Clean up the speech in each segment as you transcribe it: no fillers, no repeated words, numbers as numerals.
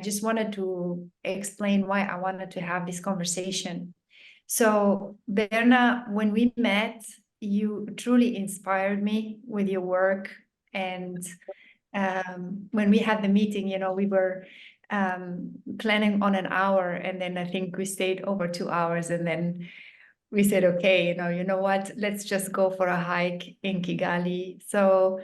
just wanted to explain why I wanted to have this conversation. So, Berna, when we met, you truly inspired me with your work. And when we had the meeting, we were planning on an hour, and then I think we stayed over 2 hours, and then we said, okay, you know what, let's just go for a hike in Kigali. So,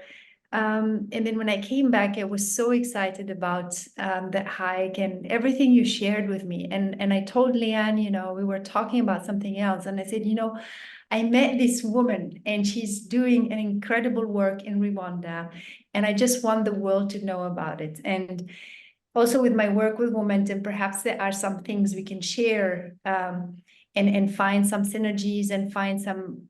and then when I came back, I was so excited about that hike and everything you shared with me. And I told Leanne, we were talking about something else. And I said, I met this woman and she's doing an incredible work in Rwanda. And I just want the world to know about it. And also with my work with Momentum, perhaps there are some things we can share and find some synergies and find some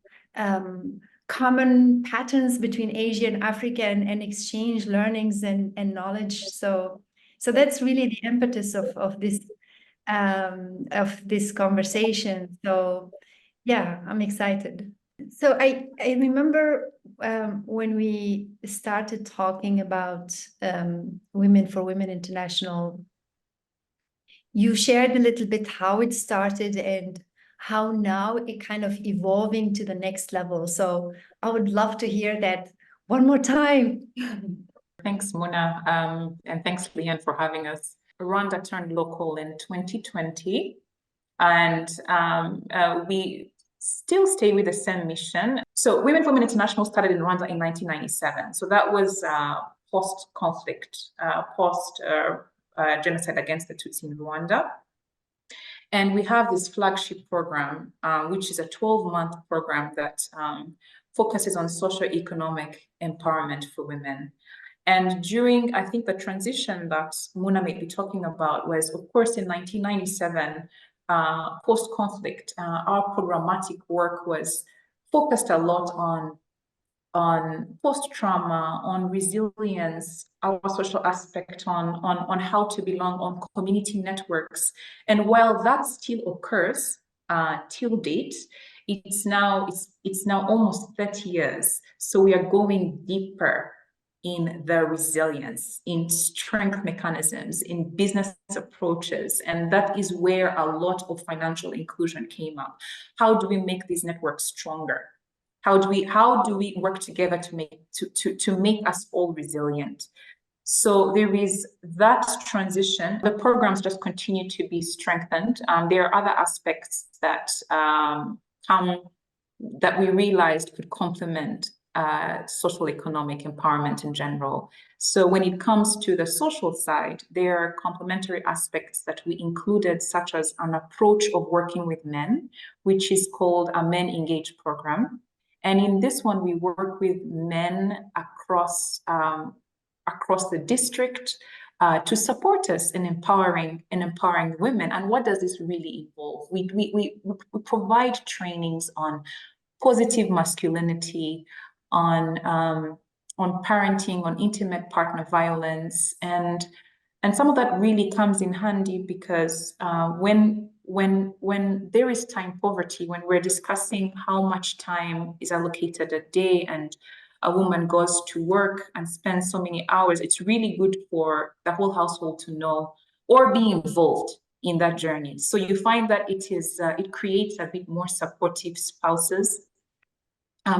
common patterns between Asia and Africa and exchange learnings and knowledge. So that's really the impetus of this conversation. So yeah, I'm excited. So I remember when we started talking about Women for Women International, you shared a little bit how it started and how now it kind of evolving to the next level. So I would love to hear that one more time. Thanks, Mouna, and thanks, Leanne, for having us. Rwanda turned local in 2020, and we still stay with the same mission. So Women for Women International started in Rwanda in 1997. So that was post-conflict, genocide against the Tutsi in Rwanda. And we have this flagship program, which is a 12-month program that focuses on socio-economic empowerment for women. And during, I think, the transition that Mouna may be talking about was, of course, in 1997, post-conflict, our programmatic work was focused a lot on post-trauma, on resilience, our social aspect, on how to belong, on community networks. And while that still occurs till date, it's now almost 30 years. So we are going deeper in the resilience, in strength mechanisms, in business approaches. And that is where a lot of financial inclusion came up. How do we make these networks stronger? How do we work together to make us all resilient? So there is that transition. The programs just continue to be strengthened. There are other aspects that that we realized could complement social economic empowerment in general. So when it comes to the social side, there are complementary aspects that we included, such as an approach of working with men, which is called a Men Engage program. And in this one, we work with men across the district to support us in empowering women. And what does this really involve? We provide trainings on positive masculinity, on parenting, on intimate partner violence, and some of that really comes in handy because when there is time poverty, when we're discussing how much time is allocated a day and a woman goes to work and spends so many hours, it's really good for the whole household to know or be involved in that journey. So you find that it creates a bit more supportive spouses.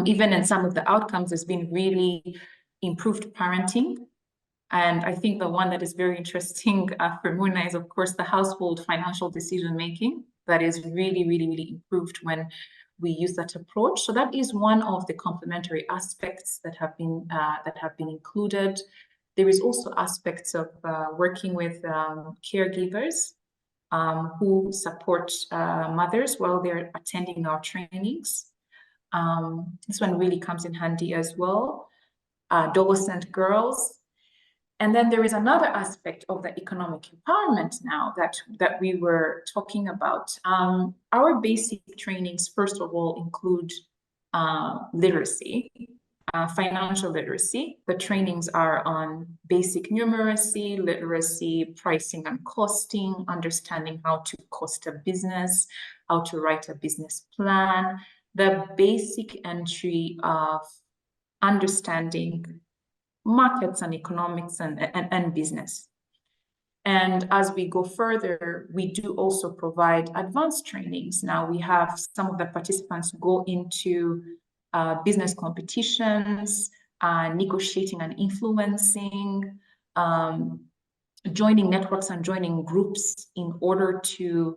Even in some of the outcomes, there's been really improved parenting. And I think the one that is very interesting for Mouna is, of course, the household financial decision-making that is really, really, really improved when we use that approach. So that is one of the complementary aspects that have been included. There is also aspects of working with caregivers who support mothers while they're attending our trainings. This one really comes in handy as well. Adolescent girls. And then there is another aspect of the economic empowerment now that we were talking about. Our basic trainings, first of all, include literacy, financial literacy. The trainings are on basic numeracy, literacy, pricing and costing, understanding how to cost a business, how to write a business plan, the basic entry of understanding markets and economics and business. And as we go further, we do also provide advanced trainings. Now we have some of the participants go into business competitions, negotiating and influencing, joining networks and joining groups in order to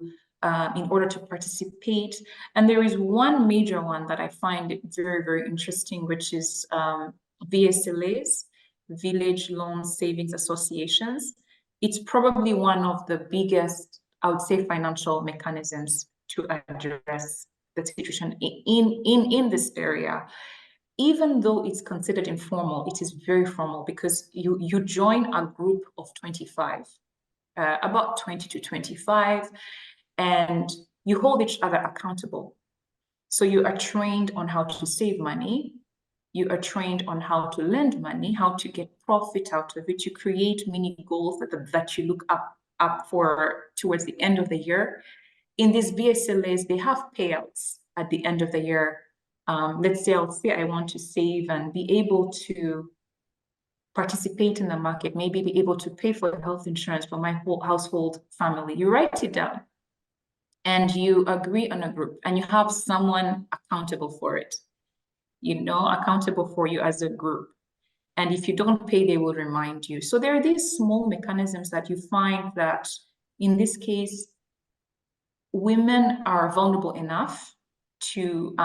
participate. And there is one major one that I find very, very interesting, which is VSLAs, Village Loan Savings Associations. It's probably one of the biggest, I would say, financial mechanisms to address the situation in this area. Even though it's considered informal, it is very formal, because you join a group of 25, about 20 to 25, and you hold each other accountable. So you are trained on how to save money. You are trained on how to lend money, how to get profit out of it. You create mini goals that you look up for towards the end of the year. In these VSLAs, they have payouts at the end of the year. Let's say I want to save and be able to participate in the market, maybe be able to pay for health insurance for my whole household family. You write it down and you agree on a group, and you have someone accountable for it, accountable for you as a group. And if you don't pay, they will remind you. So there are these small mechanisms that you find that, in this case, women are vulnerable enough to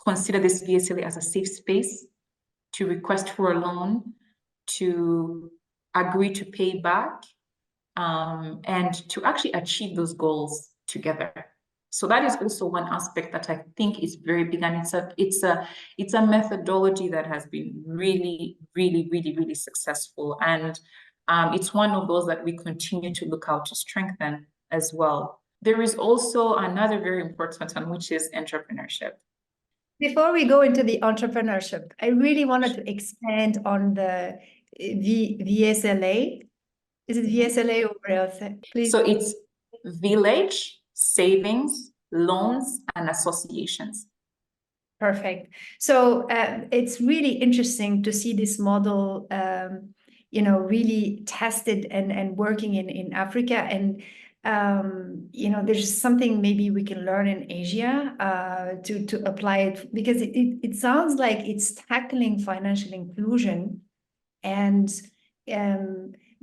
consider this VSLA as a safe space, to request for a loan, to agree to pay back, and to actually achieve those goals together. So that is also one aspect that I think is very big, and it's a methodology that has been really, really, really, really successful, and it's one of those that we continue to look out to strengthen as well. There is also another very important one, which is entrepreneurship. Before we go into the entrepreneurship, I really wanted to expand on the VSLA. Is it VSLA or else? Please. So it's Village Savings, Loans, and Associations. Perfect. So it's really interesting to see this model, really tested and working in Africa. And there's something maybe we can learn in Asia to apply it, because it sounds like it's tackling financial inclusion, and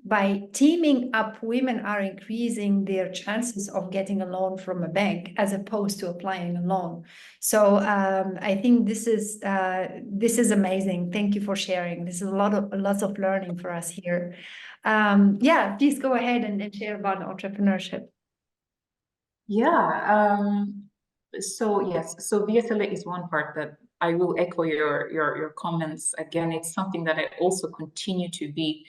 by teaming up, women are increasing their chances of getting a loan from a bank as opposed to applying a loan. So I think this is amazing. Thank you for sharing. This is lots of learning for us here. Yeah, please go ahead and share about entrepreneurship. Yeah. So yes, so VSLA is one part that I will echo your comments. Again, it's something that I also continue to be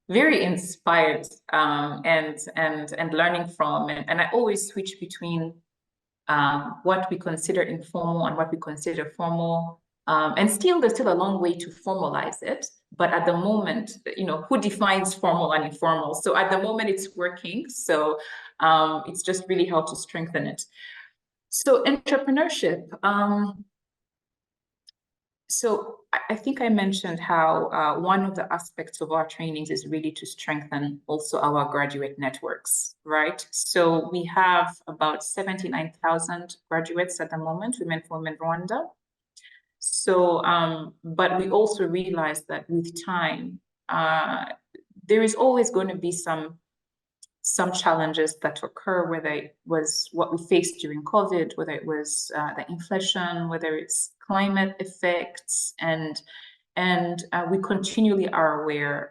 very inspired and learning from, and I always switch between what we consider informal and what we consider formal, and there's still a long way to formalize it, but at the moment, who defines formal and informal? So at the moment it's working, so it's just really how to strengthen it. So entrepreneurship, so I think I mentioned how one of the aspects of our trainings is really to strengthen also our graduate networks, right? So we have about 79,000 graduates at the moment, Women for Women Rwanda. So, but we also realize that with time, there is always going to be some challenges that occur, whether it was what we faced during COVID, whether it was the inflation, whether it's climate effects, and we continually are aware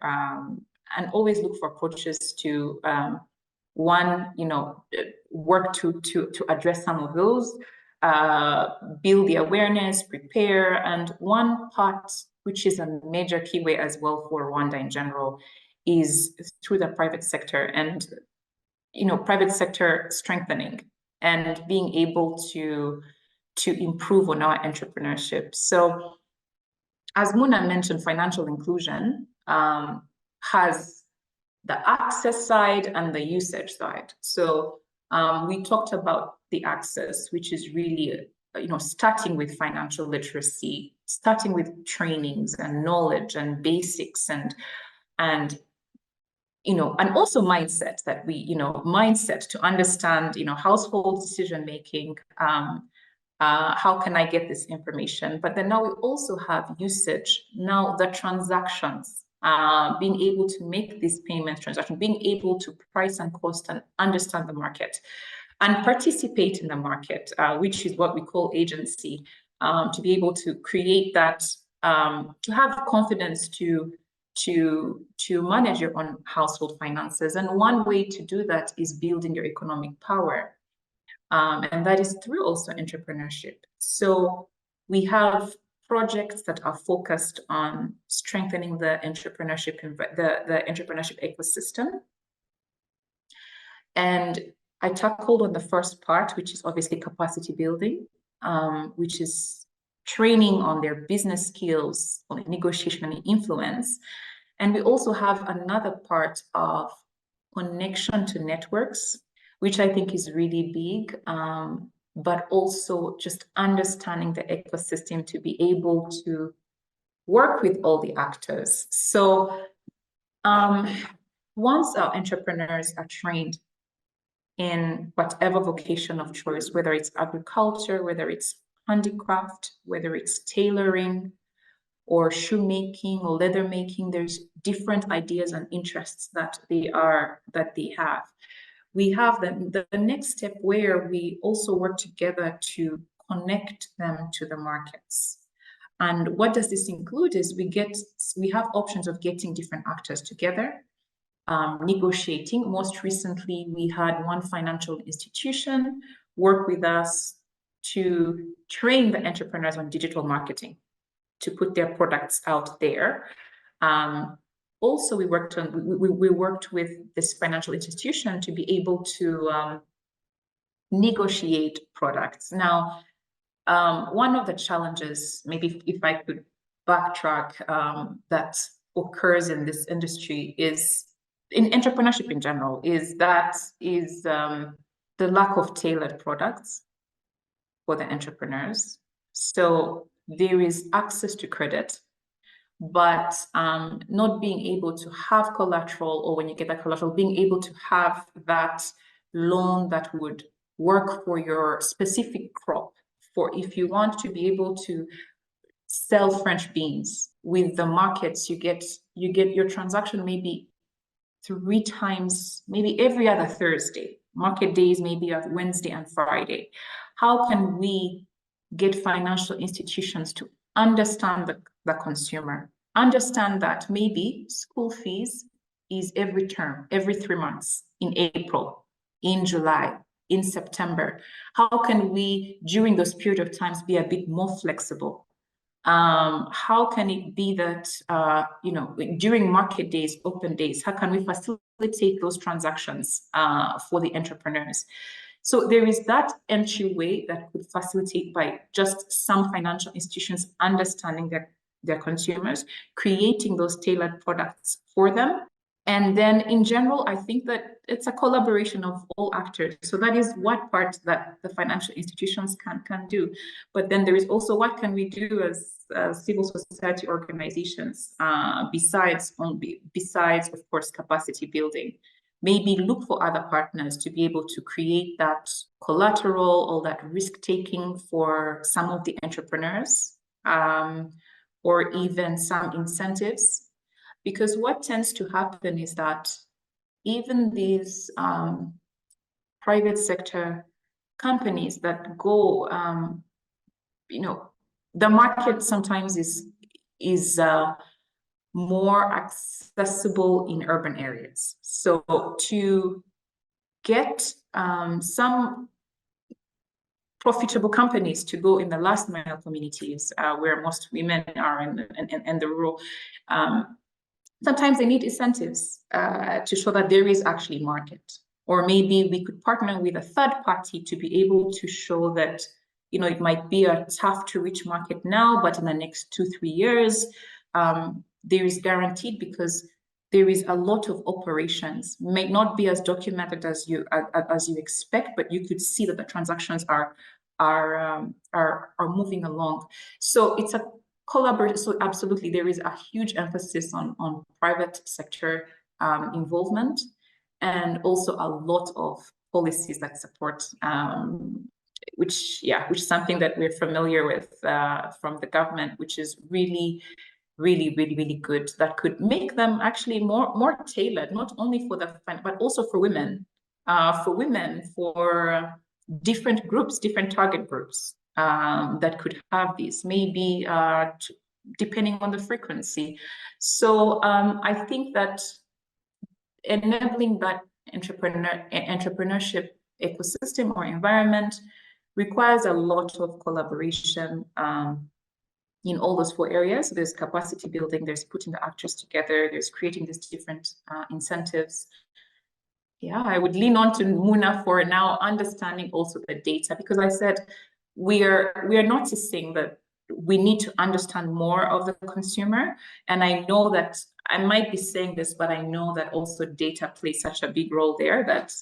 and always look for approaches to work to address some of those, build the awareness, prepare, and one part which is a major key way as well for Rwanda in general is through the private sector, and private sector strengthening and being able to improve on our entrepreneurship. So as Mouna mentioned, financial inclusion has the access side and the usage side. So we talked about the access, which is really starting with financial literacy, starting with trainings and knowledge and basics, and and also mindset that mindset to understand, household decision making. How can I get this information? But then now we also have usage. Now the transactions, being able to make these payment transactions, being able to price and cost and understand the market and participate in the market, which is what we call agency, to be able to create that, to have confidence to manage your own household finances. And one way to do that is building your economic power. And that is through also entrepreneurship. So we have projects that are focused on strengthening the entrepreneurship, the entrepreneurship ecosystem. And I tackled on the first part, which is obviously capacity building, which is training on their business skills, on negotiation and influence. And we also have another part of connection to networks, which I think is really big, but also just understanding the ecosystem to be able to work with all the actors. So once our entrepreneurs are trained in whatever vocation of choice, whether it's agriculture, whether it's handicraft, whether it's tailoring or shoemaking or leather making, there's different ideas and interests that they have. We have the next step where we also work together to connect them to the markets. And what does this include is we have options of getting different actors together, negotiating. Most recently, we had one financial institution work with us to train the entrepreneurs on digital marketing, to put their products out there. Also, we worked with this financial institution to be able to negotiate products. Now, one of the challenges, maybe if I could backtrack, that occurs in this industry is in entrepreneurship in general, is the lack of tailored products for the entrepreneurs. So there is access to credit, but not being able to have collateral, or when you get that collateral, being able to have that loan that would work for your specific crop. For if you want to be able to sell French beans with the markets, you get your transaction maybe 3 times, maybe every other Thursday. Market days maybe are Wednesday and Friday. How can we get financial institutions to understand the consumer, understand that maybe school fees is every term, every 3 months, in April, in July, in September? How can we, during those period of times, be a bit more flexible? How can it be that, during market days, open days, how can we facilitate those transactions for the entrepreneurs? So there is that entryway that could facilitate by just some financial institutions understanding their consumers, creating those tailored products for them. And then in general, I think that it's a collaboration of all actors. So that is what part that the financial institutions can do. But then there is also what can we do as civil society organizations, besides, of course, capacity building. Maybe look for other partners to be able to create that collateral or that risk-taking for some of the entrepreneurs, or even some incentives. Because what tends to happen is that even these private sector companies that go, the market sometimes is more accessible in urban areas. So to get some profitable companies to go in the last mile communities, where most women are in the rural, sometimes they need incentives to show that there is actually market. Or maybe we could partner with a third party to be able to show that, it might be a tough to reach market now, but in the next 2-3 years, there is guaranteed, because there is a lot of operations, may not be as documented as you expect, but you could see that the transactions are moving along. So it's a collaboration. So absolutely, there is a huge emphasis on private sector involvement, and also a lot of policies that support, which is something that we're familiar with from the government, which is really, really, really, really good. That could make them actually more tailored, not only for the but also for women, for different groups, different target groups that could have these, maybe depending on the frequency. So I think that enabling that entrepreneurship ecosystem or environment requires a lot of collaboration in all those 4 areas. So there's capacity building, there's putting the actors together, there's creating these different incentives. Yeah, I would lean on to Mouna for now understanding also the data, because I said we are noticing that we need to understand more of the consumer. And I know that I might be saying this, but I know that also data plays such a big role there that,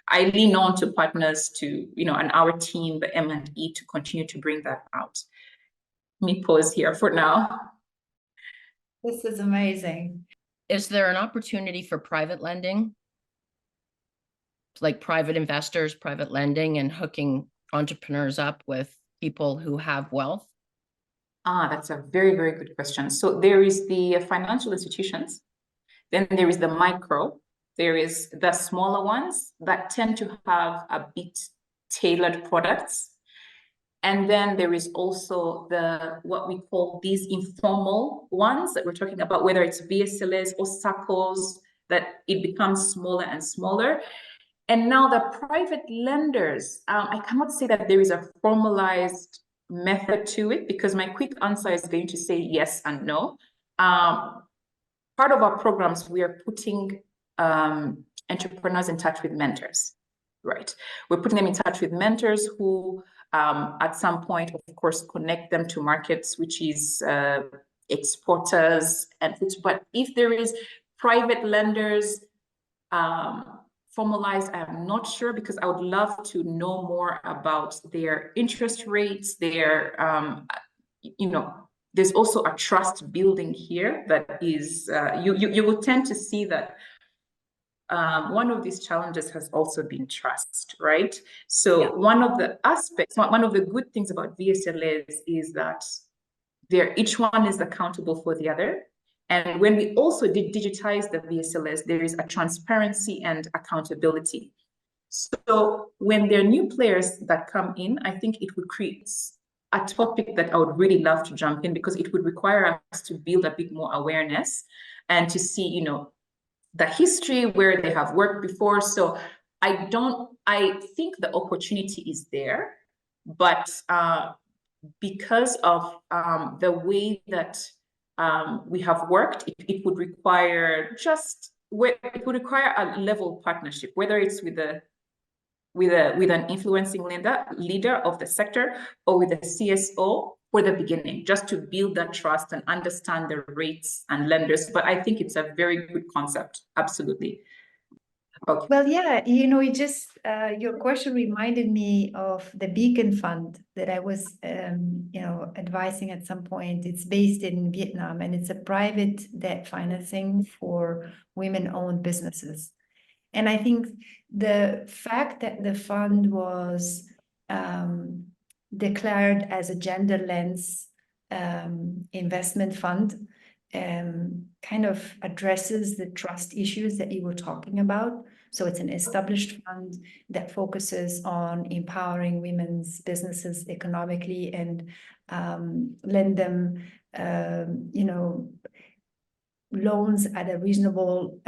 I lean on to partners to, and our team, the M&E, to continue to bring that out. Let me pause here for now. This is amazing. Is there an opportunity for private lending? Like private investors, private lending, and hooking entrepreneurs up with people who have wealth? That's a very, very good question. So there is the financial institutions, then there is the micro, there is the smaller ones that tend to have a bit tailored products. And then there is also what we call these informal ones that we're talking about, whether it's VSLs or SACCOs, that it becomes smaller and smaller. And now the private lenders, I cannot say that there is a formalized method to it, because my quick answer is going to say yes and no. Part of our programs, we are putting entrepreneurs in touch with mentors, right? We're putting them in touch with mentors who, at some point, of course, connect them to markets, which is exporters. But if there is private lenders, formalized, I'm not sure, because I would love to know more about their interest rates, their, there's also a trust building here that is, you will tend to see that one of these challenges has also been trust, right? So one of the aspects, one of the good things about VSLAs is that each one is accountable for the other. And when we also did digitize the VSLS, there is a transparency and accountability. So when there are new players that come in, I think it would create a topic that I would really love to jump in, because it would require us to build a bit more awareness and to see, the history where they have worked before. So I think the opportunity is there, but because of the way that we have worked, it would require a level partnership, whether it's with an influencing leader of the sector, or with a CSO for the beginning, just to build that trust and understand the rates and lenders. But I think it's a very good concept. Absolutely. Okay. Well, yeah, it just, your question reminded me of the Beacon Fund that I was, advising at some point. It's based in Vietnam, and it's a private debt financing for women-owned businesses. And I think the fact that the fund was declared as a gender lens investment fund kind of addresses the trust issues that you were talking about. So it's an established fund that focuses on empowering women's businesses economically and lend them, loans at a reasonable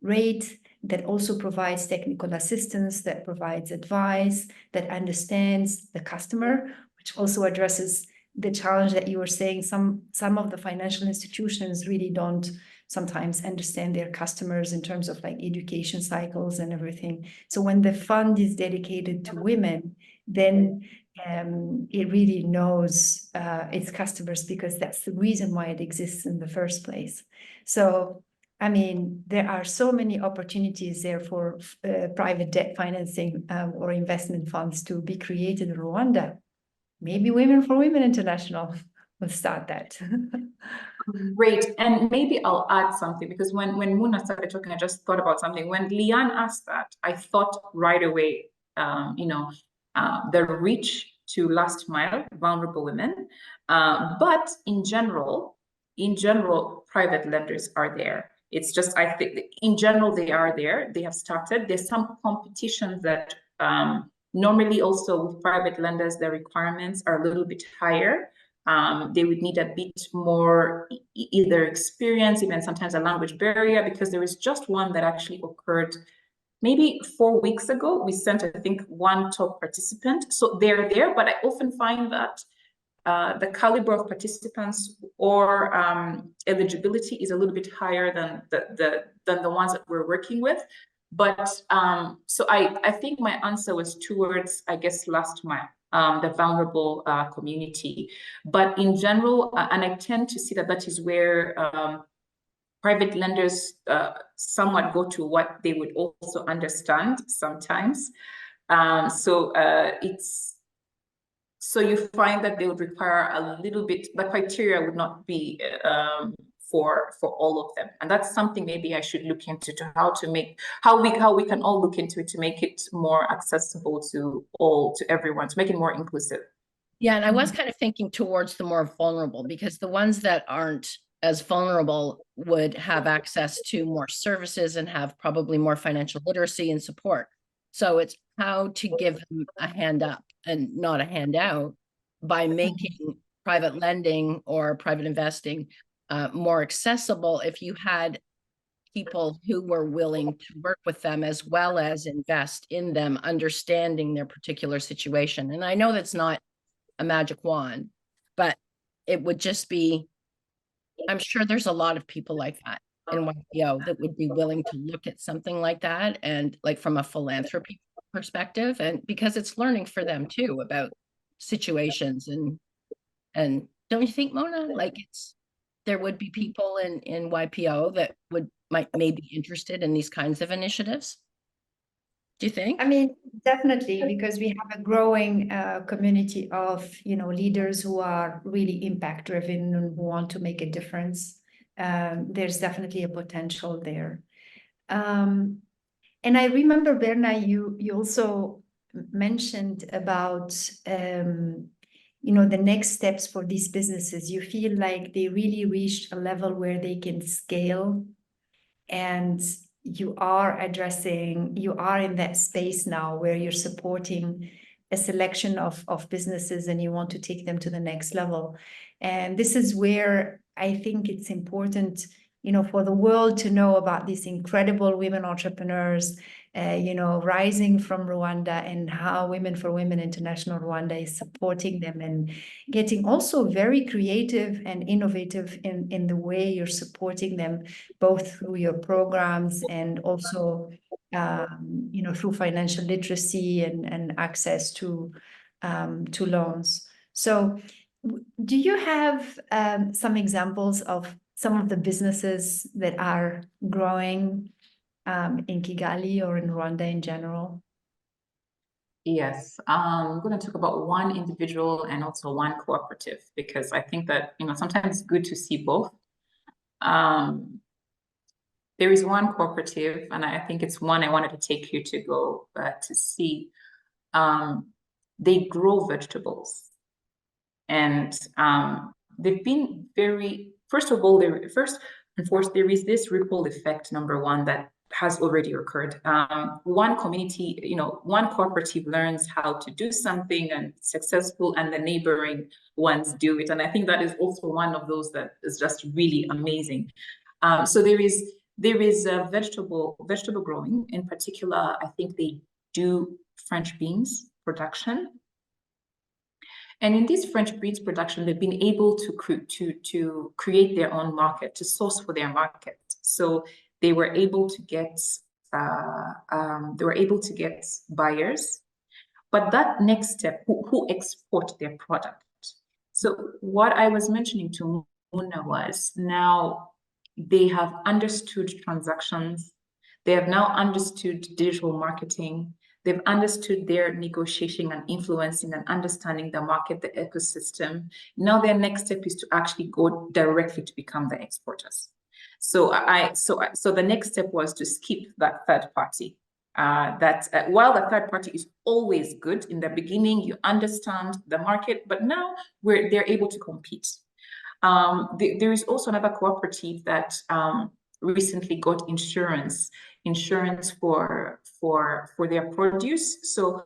rate, that also provides technical assistance, that provides advice, that understands the customer, which also addresses the challenge that you were saying. Some of the financial institutions really don't sometimes understand their customers in terms of like education cycles and everything. So when the fund is dedicated to women, then it really knows its customers, because that's the reason why it exists in the first place. So, I mean, there are so many opportunities there for private debt financing or investment funds to be created in Rwanda. Maybe Women for Women International will start that. Great. And maybe I'll add something because when Mouna started talking, I just thought about something. When Leanne asked that, I thought right away, the reach to last mile, vulnerable women. But in general, private lenders are there. It's just, I think in general, they are there. They have started. There's some competition that normally also with private lenders, the requirements are a little bit higher. They would need a bit more either experience, even sometimes a language barrier, because there is just one that actually occurred maybe 4 weeks ago. We sent, I think, one top participant. So they're there, but I often find that the caliber of participants or eligibility is a little bit higher than the ones that we're working with. But so I think my answer was towards, I guess, last mile, the vulnerable community. But in general, and I tend to see that that is where private lenders somewhat go to what they would also understand sometimes. So you find that they would require a little bit, the criteria would not be for all of them. And that's something maybe I should look into, to how we can all look into it to make it more accessible to everyone, to make it more inclusive. Yeah, and I was kind of thinking towards the more vulnerable, because the ones that aren't as vulnerable would have access to more services and have probably more financial literacy and support. So it's how to give them a hand up and not a handout by making private lending or private investing more accessible. If you had people who were willing to work with them as well as invest in them, understanding their particular situation. And I know that's not a magic wand, but it would just be, I'm sure there's a lot of people like that in YPO that would be willing to look at something like that, and like from a philanthropy perspective, and because it's learning for them too about situations. And don't you think, Mona, like there would be people in YPO that might be interested in these kinds of initiatives? Do you think? I mean, definitely, because we have a growing community of, leaders who are really impact driven and who want to make a difference. There's definitely a potential there. And I remember, Berna, you also mentioned about, the next steps for these businesses. You feel like they really reached a level where they can scale, and you are in that space now where you're supporting a selection of businesses and you want to take them to the next level. And this is where I think it's important, for the world to know about these incredible women entrepreneurs, rising from Rwanda, and how Women for Women International Rwanda is supporting them and getting also very creative and innovative in the way you're supporting them, both through your programs and also, through financial literacy and access to loans. So do you have some examples of some of the businesses that are growing in Kigali or in Rwanda in general? Yes, I'm going to talk about one individual and also one cooperative, because I think that, sometimes it's good to see both. There is one cooperative, and I think it's one I wanted to take you to go to see. They grow vegetables, and they've been very, first of all, there is this ripple effect, number one, that has already occurred. One community, one cooperative learns how to do something and it's successful, and the neighboring ones do it. And I think that is also one of those that is just really amazing. So there is vegetable growing. In particular, I think they do French beans production. And in this French beans production, they've been able to create their own market, to source for their market. So they were able to get buyers. But that next step, who export their product. So what I was mentioning to Mouna was, now they have understood transactions. They have now understood digital marketing. They've understood their negotiating and influencing and understanding the market, the ecosystem. Now their next step is to actually go directly to become the exporters. So the next step was to skip that third party. While the third party is always good in the beginning, you understand the market, but now they're able to compete. There is also another cooperative that recently got insurance for their produce. So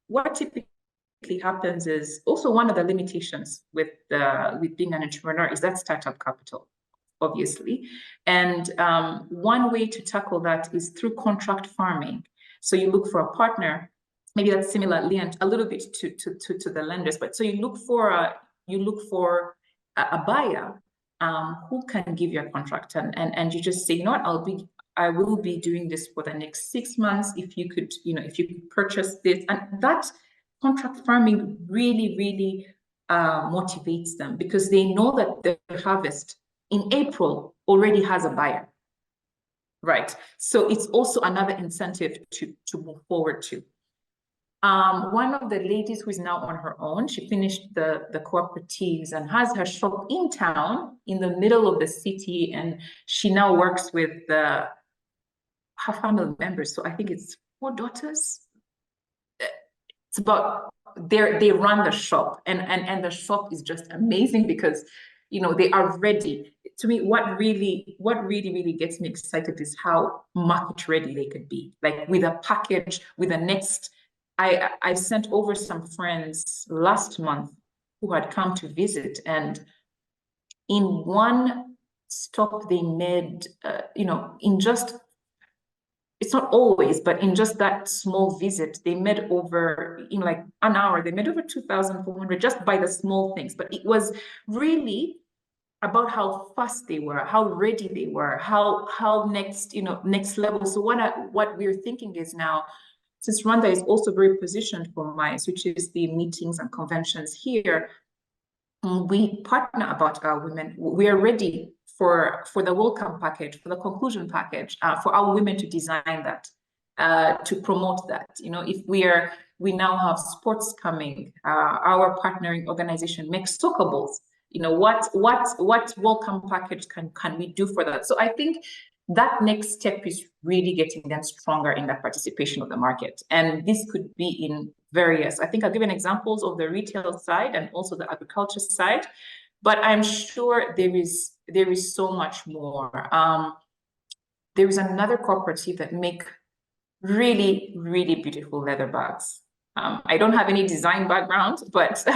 what typically happens is also one of the limitations with being an entrepreneur is that startup capital, obviously. And one way to tackle that is through contract farming. So you look for a partner, maybe that's similarly and a little bit to the lenders, but so you look for a buyer who can give you a contract, and you just say, you know what, I will be doing this for the next 6 months. If you could purchase this, and that contract farming really motivates them, because they know that their harvest in April already has a buyer, right? So it's also another incentive to move forward to. One of the ladies who is now on her own, she finished the cooperatives and has her shop in town in the middle of the city, and she now works with her family members. So I think it's 4 daughters. It's about they run the shop, and the shop is just amazing because they are ready. To me, what really gets me excited is how market ready they could be, like with a package, with the next. I sent over some friends last month who had come to visit, and in one stop they made, in just, it's not always, but in just that small visit, they made over, in like an hour, they made over 2,400 just by the small things. But it was really about how fast they were, how ready they were, how next level. So what we're thinking is now, since Rwanda is also very positioned for MICE, which is the meetings and conventions here, we partner about our women. We are ready for the welcome package, for the conclusion package, for our women to design that, to promote that. If we now have sports coming, our partnering organization makes soccer balls. What welcome package can we do for that? So I think that next step is really getting them stronger in the participation of the market. And this could be in various, I think I'll give you examples of the retail side and also the agriculture side, but I'm sure there is so much more. There is another cooperative that make really beautiful leather bags. I don't have any design background, but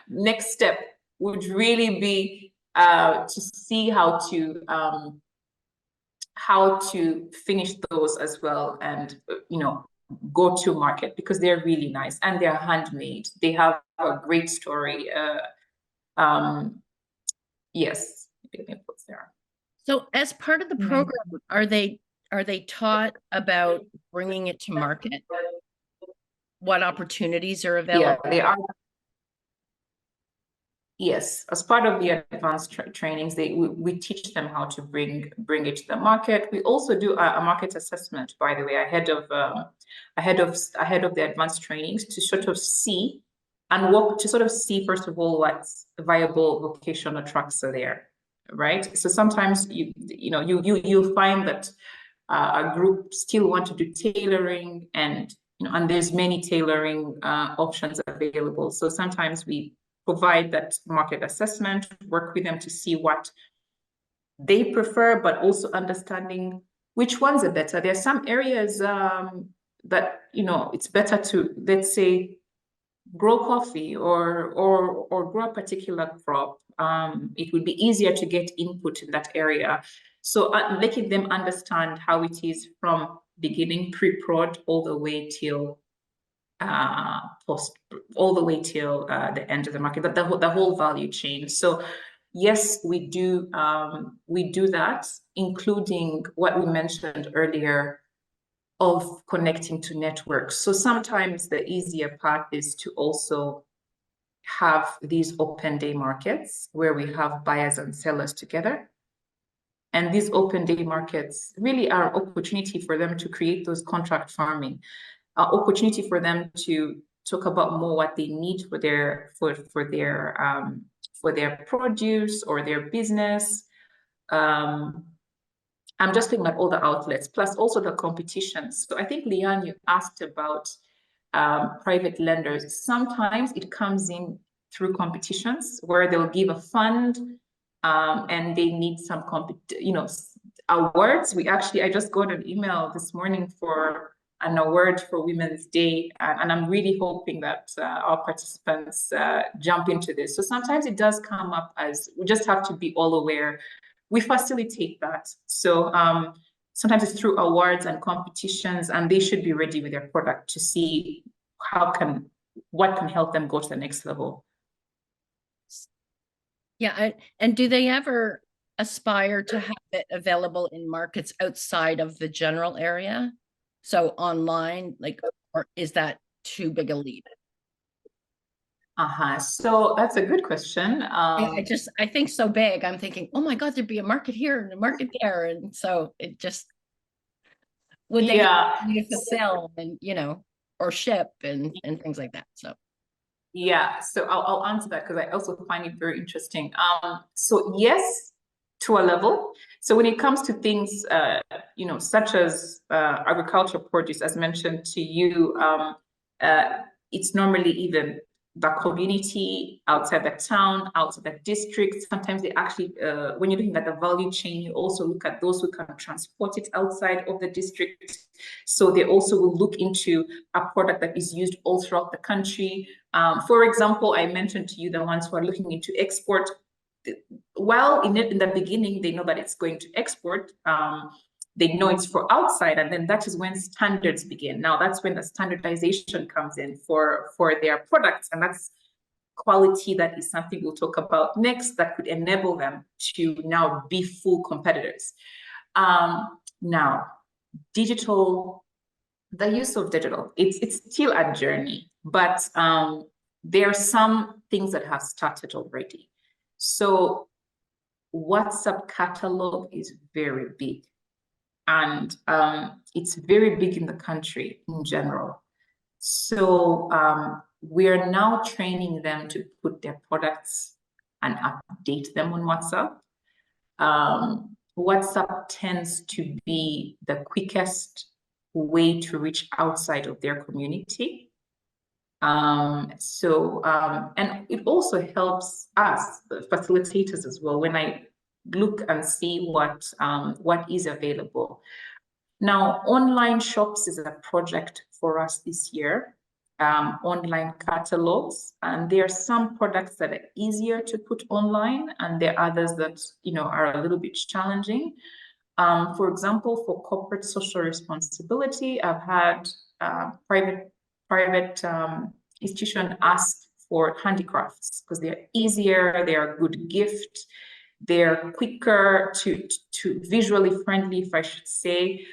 next step would really be to see how to finish those as well, and go to market, because they're really nice and they're handmade. They have a great story. Yes, there. So as part of the program, are they taught about bringing it to market? What opportunities are available? Yeah, they are. Yes, as part of the advanced trainings, we teach them how to bring it to the market. We also do a market assessment, by the way, ahead of the advanced trainings, to sort of see first of all what's viable vocational tracks are there, right? So sometimes you'll find that a group still want to do tailoring, and there's many tailoring options available. So sometimes we provide that market assessment, work with them to see what they prefer, but also understanding which ones are better. There are some areas that it's better to, let's say, grow coffee or grow a particular crop. It would be easier to get input in that area. So letting them understand how it is from beginning, pre-prod, all the way till the end of the market, but the whole value chain. So yes, we do that, including what we mentioned earlier of connecting to networks. So sometimes the easier path is to also have these open day markets where we have buyers and sellers together. And these open day markets really are an opportunity for them to create those contract farming. opportunity for them to talk about more what they need for their produce or their business. I'm just thinking about all the outlets, plus also the competitions. So I think, Leanne, you asked about private lenders. Sometimes it comes in through competitions where they'll give a fund and they need some awards. I just got an email this morning for an award for Women's Day, and I'm really hoping that our participants jump into this. So sometimes it does come up, as we just have to be all aware. We facilitate that. So sometimes it's through awards and competitions, and they should be ready with their product to see what can help them go to the next level. Yeah, and do they ever aspire to have it available in markets outside of the general area? So online, or is that too big a leap? So that's a good question. I think so big. I'm thinking, oh my God, there'd be a market here and a market there. And so it just, would they need to sell and, or ship and things like that. So. Yeah, so I'll answer that because I also find it very interesting. So yes, to a level. So when it comes to things, such as agricultural produce, as mentioned to you, it's normally even the community outside the town, outside the district. Sometimes they actually, when you're looking at the value chain, you also look at those who can transport it outside of the district. So they also will look into a product that is used all throughout the country. For example, I mentioned to you the ones who are looking into export. While in the beginning, they know that it's going to export, they know it's for outside, and then that is when standards begin. Now, that's when the standardization comes in for their products, and that's quality. That is something we'll talk about next that could enable them to now be full competitors. Now, the use of digital, it's still a journey, but there are some things that have started already. So WhatsApp catalog is very big, and it's very big in the country in general. So we are now training them to put their products and update them on WhatsApp. WhatsApp tends to be the quickest way to reach outside of their community. And it also helps us, the facilitators, as well, when I look and see what is available. Now, online shops is a project for us this year, online catalogs, and there are some products that are easier to put online, and there are others that are a little bit challenging. For example, for corporate social responsibility, I've had private institution ask for handicrafts because they're easier, they are a good gift, they're quicker to visually friendly, if I should say.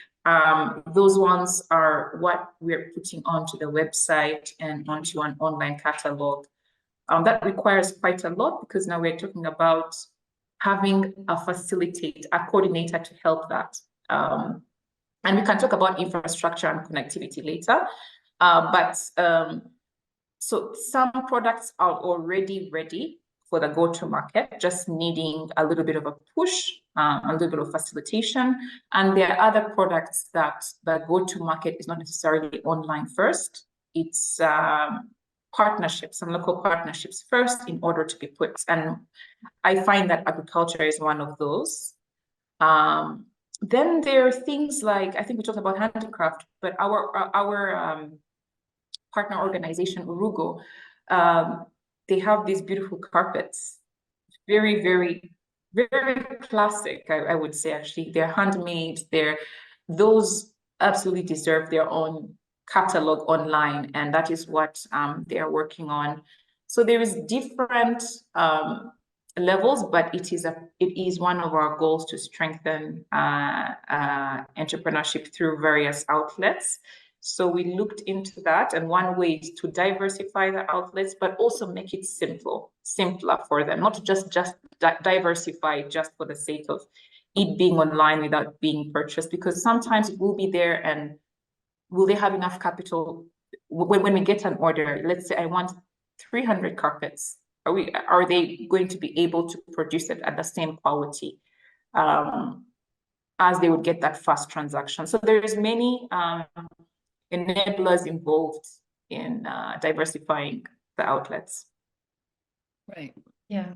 Those ones are what we're putting onto the website and onto an online catalog. That requires quite a lot because now we're talking about having a coordinator to help that. And we can talk about infrastructure and connectivity later. So some products are already ready for the go-to-market, just needing a little bit of a push, a little bit of facilitation. And there are other products that the go-to-market is not necessarily online first. It's partnerships, some local partnerships first in order to be put. And I find that agriculture is one of those. Then there are things like, I think we talked about handicraft, but our partner organization, Urugo, they have these beautiful carpets, very, very, very classic, I would say, actually. They're handmade, those absolutely deserve their own catalog online, and that is what they are working on. So there is different levels, but it is one of our goals to strengthen entrepreneurship through various outlets. So we looked into that, and one way is to diversify the outlets, but also make it simpler for them, not just diversify just for the sake of it being online without being purchased, because sometimes it will be there and will they have enough capital when we get an order? Let's say I want 300 carpets. Are they going to be able to produce it at the same quality as they would get that fast transaction? So there's many enablers involved in diversifying the outlets. Right. Yeah.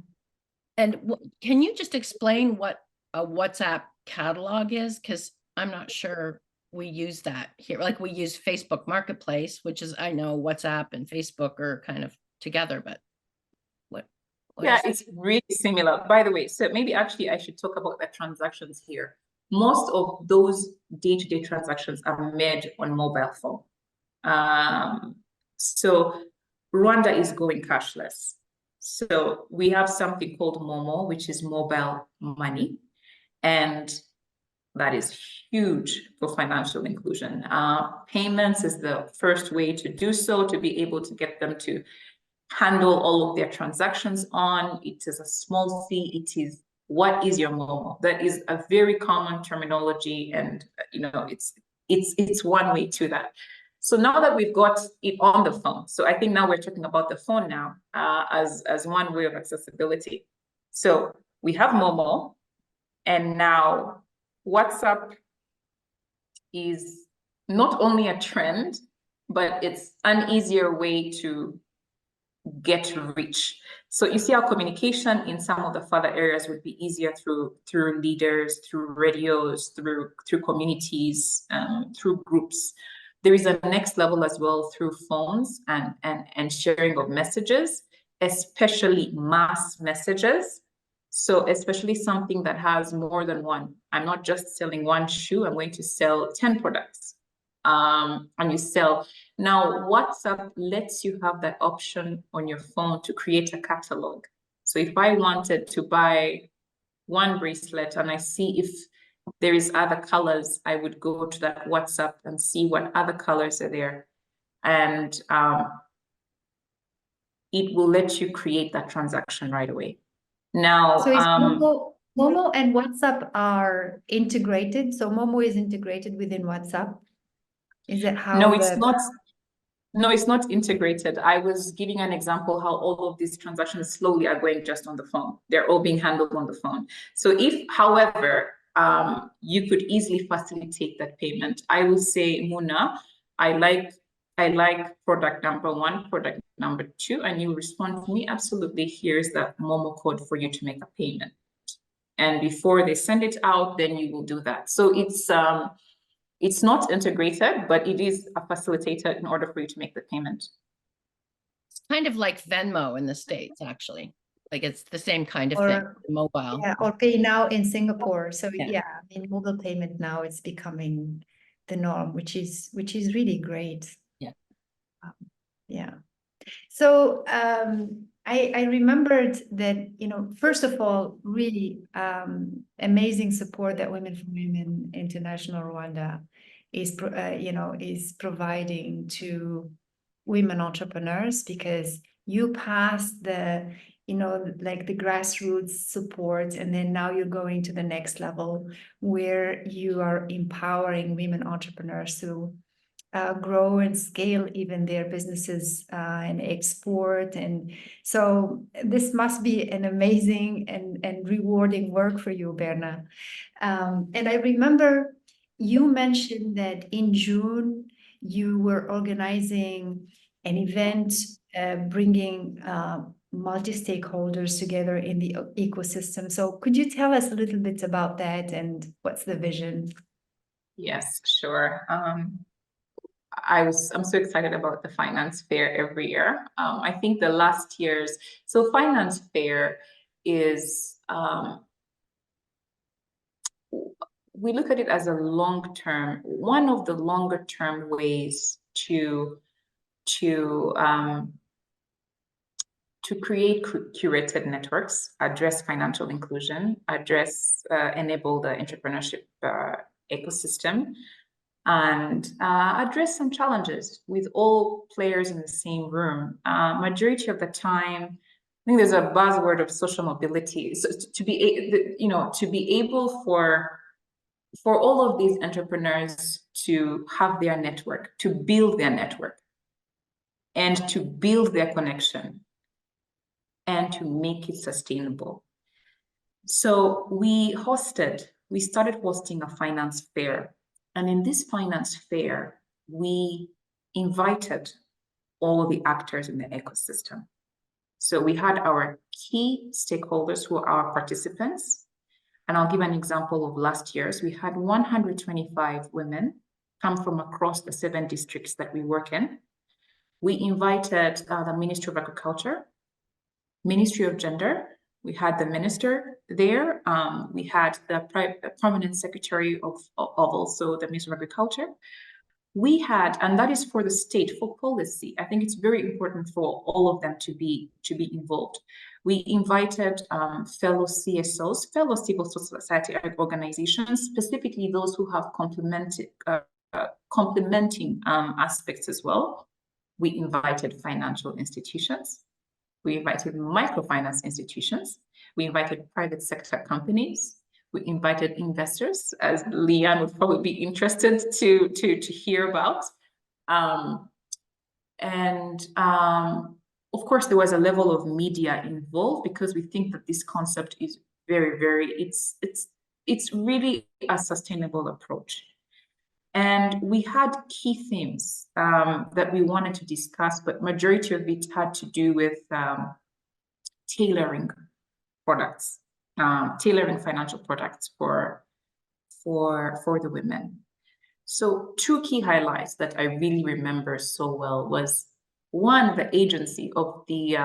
And can you just explain what a WhatsApp catalog is? Because I'm not sure we use that here. Like we use Facebook Marketplace, which is, I know WhatsApp and Facebook are kind of together, but what yeah, it's really similar. By the way, so maybe actually I should talk about the transactions here. Most of those day-to-day transactions are made on mobile phone. So Rwanda is going cashless. So we have something called Momo, which is mobile money. And that is huge for financial inclusion. Payments is the first way to do so, to be able to get them to handle all of their transactions on. It is a small fee. It is, what is your Momo? That is a very common terminology, and it's one way to that. So now that we've got it on the phone, so I think now we're talking about the phone now as one way of accessibility. So we have Momo, and now WhatsApp is not only a trend, but it's an easier way to get reach. So you see, our communication in some of the further areas would be easier through leaders, through radios, through communities, through groups. There is a next level as well through phones and sharing of messages, especially mass messages. So especially something that has more than one. I'm not just selling one shoe, I'm going to sell 10 products. And you sell. Now, WhatsApp lets you have that option on your phone to create a catalog. So if I wanted to buy one bracelet and I see if there is other colors, I would go to that WhatsApp and see what other colors are there. And it will let you create that transaction right away. Now, so is Momo and WhatsApp are integrated? So Momo is integrated within WhatsApp? Is that how? No, it's not. No, it's not integrated. I was giving an example how all of these transactions slowly are going just on the phone. They're all being handled on the phone. So if, however, you could easily facilitate that payment, I will say, Mouna, I like product number 1, product number 2, and you respond to me, absolutely, here's the Momo code for you to make a payment. And before they send it out, then you will do that. So it's not integrated, but it is a facilitator in order for you to make the payment. It's kind of like Venmo in the States, actually. Like it's the same kind of Or, thing, mobile. Yeah, or Pay Now in Singapore. So Yeah. yeah, I mean, mobile payment now it's becoming the norm, which is really great. Yeah. Yeah. So I remembered that, first of all, really amazing support that Women for Women International Rwanda is providing to women entrepreneurs, because you passed the, like the grassroots support, and then now you're going to the next level where you are empowering women entrepreneurs to grow and scale even their businesses and export. And so this must be an amazing and rewarding work for you, Berna. And I remember you mentioned that in June you were organizing an event bringing multi-stakeholders together in the ecosystem. So could you tell us a little bit about that and what's the vision? Yes, sure. I'm so excited about the finance fair every year. I think the last year's, so finance fair is, we look at it as a long-term, one of the longer-term ways to create curated networks, address financial inclusion, enable the entrepreneurship ecosystem, and address some challenges with all players in the same room. Majority of the time, I think there's a buzzword of social mobility. So to be able for all of these entrepreneurs to have their network, to build their network, and to build their connection, and to make it sustainable. So we started hosting a finance fair. And in this finance fair, we invited all the actors in the ecosystem. So we had our key stakeholders who are our participants. And I'll give an example of last year's. We had 125 women come from across the 7 districts that we work in. We invited the Ministry of Agriculture, Ministry of Gender. We had the minister there. We had the permanent secretary of also the Ministry of Agriculture. We had, and that is for the state, for policy. I think it's very important for all of them to be involved. We invited fellow CSOs, fellow civil society organizations, specifically those who have complementing aspects as well. We invited financial institutions. We invited microfinance institutions. We invited private sector companies. We invited investors, as Leanne would probably be interested to hear about. Of course, there was a level of media involved because we think that this concept is very, it's really a sustainable approach. And we had key themes that we wanted to discuss, but majority of it had to do with tailoring products, tailoring financial products for the women. So 2 key highlights that I really remember so well was, one, the agency of the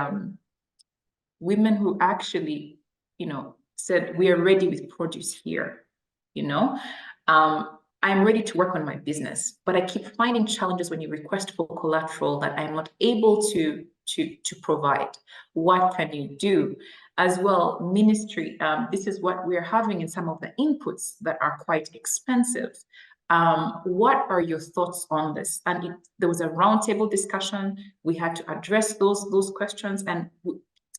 women who actually, said, we are ready with produce here, I'm ready to work on my business, but I keep finding challenges when you request for collateral that I'm not able to provide. What can you do? As well, ministry, this is what we're having in some of the inputs that are quite expensive. What are your thoughts on this? And there was a roundtable discussion. We had to address those questions, and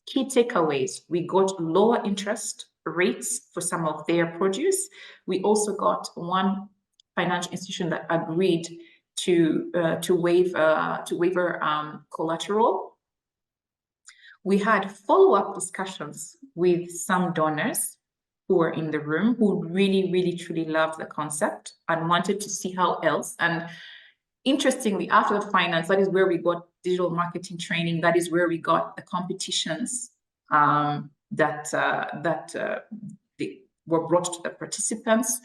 key takeaways. We got lower interest rates for some of their produce. We also got one financial institution that agreed to waiver collateral. We had follow-up discussions with some donors who were in the room who really truly loved the concept and wanted to see how else. And interestingly, after the finance, that is where we got digital marketing training. That is where we got the competitions that they were brought to the participants.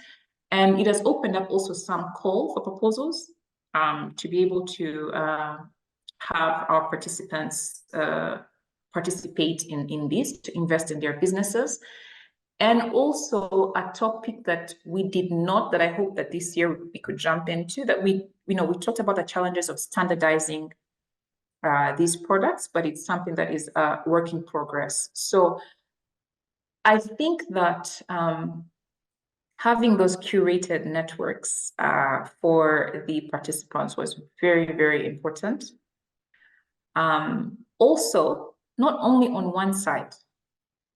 And it has opened up also some call for proposals to be able to have our participants participate in this, to invest in their businesses. And also a topic that we did not, that I hope that this year we could jump into, that we talked about the challenges of standardizing these products, but it's something that is a work in progress. So I think that having those curated networks for the participants was very important. Also, not only on one side,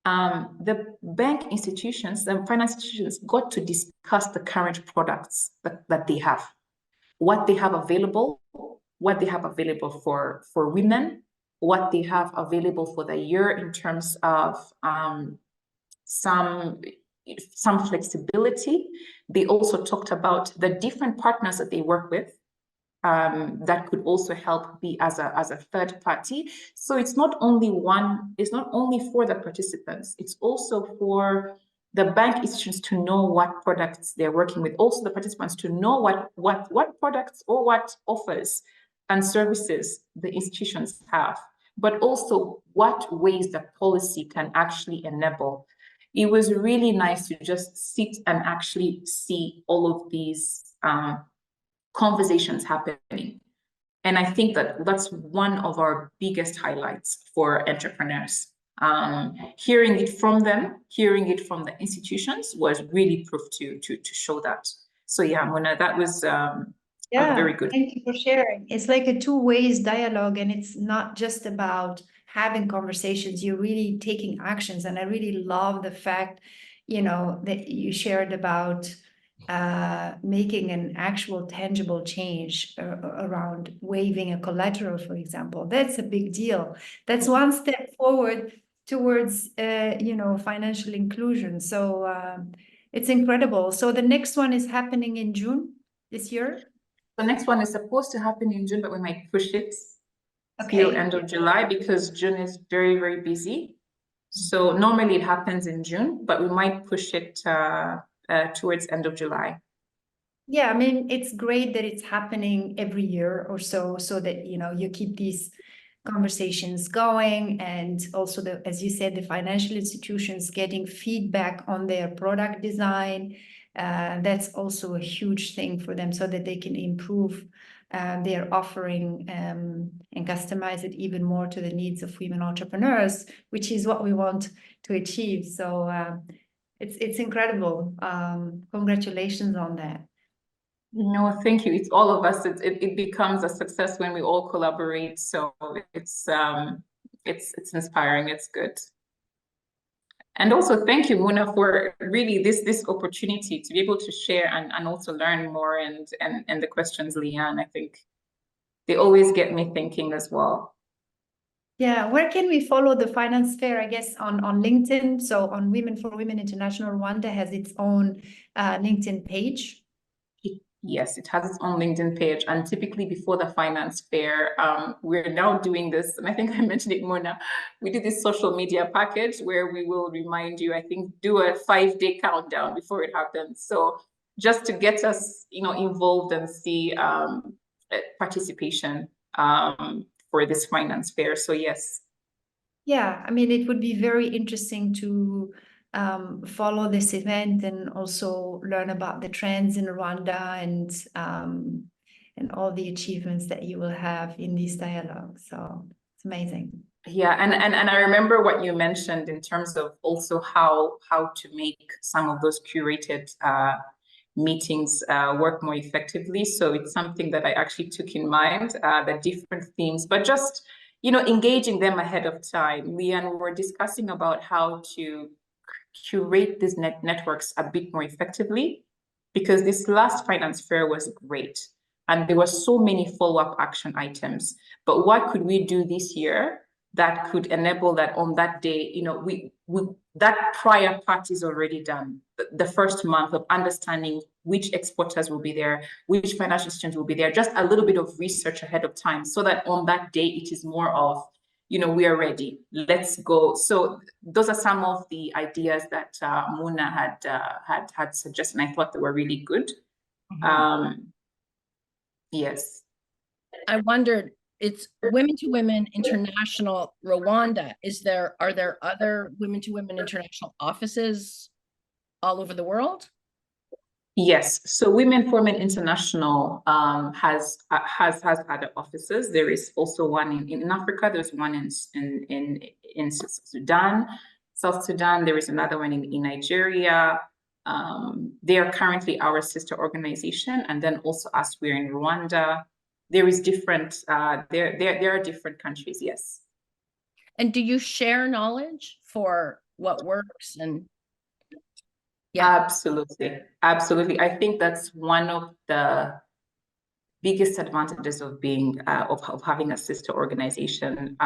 the bank institutions, the finance institutions got to discuss the current products that they have, what they have available, for women, what they have available for the year in terms of some flexibility. They also talked about the different partners that they work with that could also help be as a third party. So it's not only for the participants, it's also for the bank institutions to know what products they're working with, also the participants to know what products or what offers and services the institutions have, but also what ways the policy can actually enable. It was really nice to just sit and actually see all of these conversations happening. And I think that that's one of our biggest highlights for entrepreneurs. Hearing it from them, hearing it from the institutions was really proof to show that. So yeah, Mouna, that was very good. Thank you for sharing. It's like a two-ways dialogue, and it's not just about having conversations, you're really taking actions. And I really love the fact, that you shared about making an actual tangible change around waiving a collateral, for example. That's a big deal. That's one step forward towards, financial inclusion. So it's incredible. So the next one is happening in June this year. The next one is supposed to happen in June, but we might push it till Okay. end of July because June is very, very busy. So normally it happens in June, but we might push it towards end of July. Yeah, I mean, it's great that it's happening every year or so that, you keep these conversations going, and also as you said, the financial institutions getting feedback on their product design. That's also a huge thing for them so that they can improve their offering and customize it even more to the needs of women entrepreneurs, which is what we want to achieve. So it's incredible. Congratulations on that. No, thank you. It's all of us. It becomes a success when we all collaborate. So it's inspiring. It's good. And also thank you, Mouna, for really this opportunity to be able to share and also learn more and the questions, Leanne. I think they always get me thinking as well. Yeah, where can we follow the finance fair? I guess on LinkedIn. So on Women for Women International Rwanda has its own LinkedIn page. Yes, it has its own LinkedIn page. And typically before the finance fair, we're now doing this, and I think I mentioned it more now, we do this social media package where we will remind you, I think, do a 5-day countdown before it happens. So just to get us, involved and see participation for this finance fair. So yes. Yeah, I mean, it would be very interesting to follow this event and also learn about the trends in Rwanda and all the achievements that you will have in these dialogues. So it's amazing. Yeah, and I remember what you mentioned in terms of also how to make some of those curated meetings work more effectively. So it's something that I actually took in mind, the different themes, but just engaging them ahead of time. Leanne, we were discussing about how to curate these networks a bit more effectively, because this last finance fair was great and there were so many follow-up action items. But what could we do this year that could enable that on that day, we that prior part is already done. The first month of understanding which exporters will be there, which financial institutions will be there, just a little bit of research ahead of time so that on that day it is more of, we are ready, let's go. So those are some of the ideas that Mouna had suggested, and I thought they were really good. Yes. I wondered, it's Women to Women International Rwanda. Are there other Women to Women International offices all over the world? Yes. So Women for Women International has other offices. There is also one in Africa. There's one in Sudan, South Sudan. There is another one in Nigeria. They are currently our sister organization, and then also us, we're in Rwanda. There is different. There are different countries. Yes. And do you share knowledge for what works and? Yeah, absolutely. Absolutely. I think that's one of the biggest advantages of being of having a sister organization.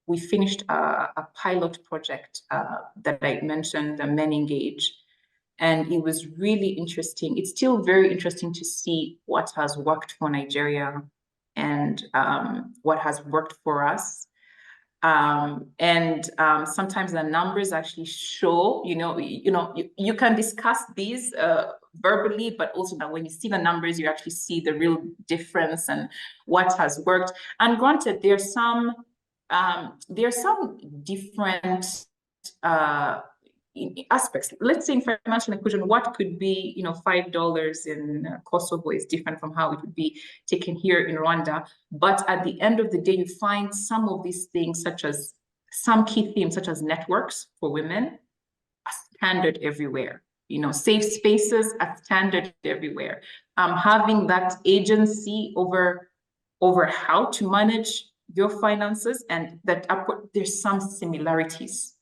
We finished a pilot project that I mentioned, the Men Engage, and it was really interesting. It's still very interesting to see what has worked for Nigeria and what has worked for us. Sometimes the numbers actually show, you can discuss these verbally, but also that when you see the numbers, you actually see the real difference and what has worked. And granted, there's some different aspects. Let's say in financial inclusion, what could be, $5 in Kosovo is different from how it would be taken here in Rwanda. But at the end of the day, you find some of these things, such as some key themes, such as networks for women, are standard everywhere. Safe spaces are standard everywhere. Having that agency over how to manage your finances, and that there's some similarities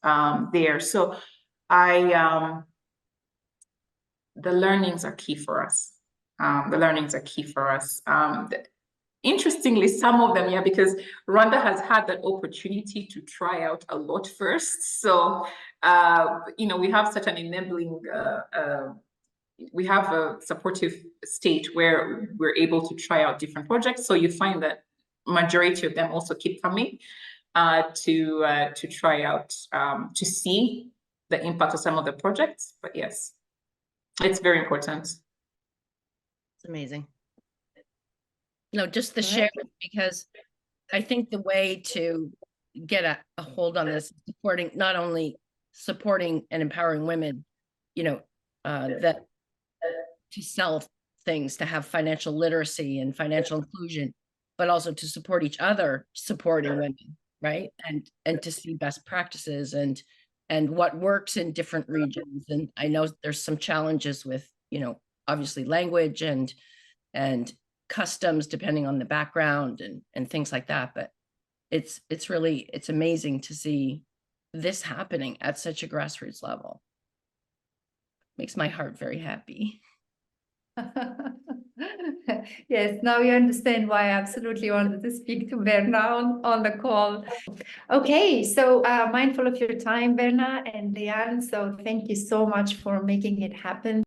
there. So the learnings are key for us. The learnings are key for us. Interestingly, some of them, yeah, because Rwanda has had that opportunity to try out a lot first. So, you know, we have such an enabling, we have a supportive state where we're able to try out different projects. So you find that majority of them also keep coming to try out, to see the impact of some of the projects. But yes, it's very important. It's amazing. No, just the Right. share, because I think the way to get a hold on this, supporting, not only supporting and empowering women, you know, that to sell things, to have financial literacy and financial inclusion, but also to support each other, supporting women, right? And to see best practices and what works in different regions. And I know there's some challenges with, you know, obviously language and customs depending on the background and things like that, but it's really, it's amazing to see this happening at such a grassroots level. Makes my heart very happy. Yes, now you understand why I absolutely wanted to speak to Berna on the call. Okay, so mindful of your time, Berna and Leanne, so thank you so much for making it happen.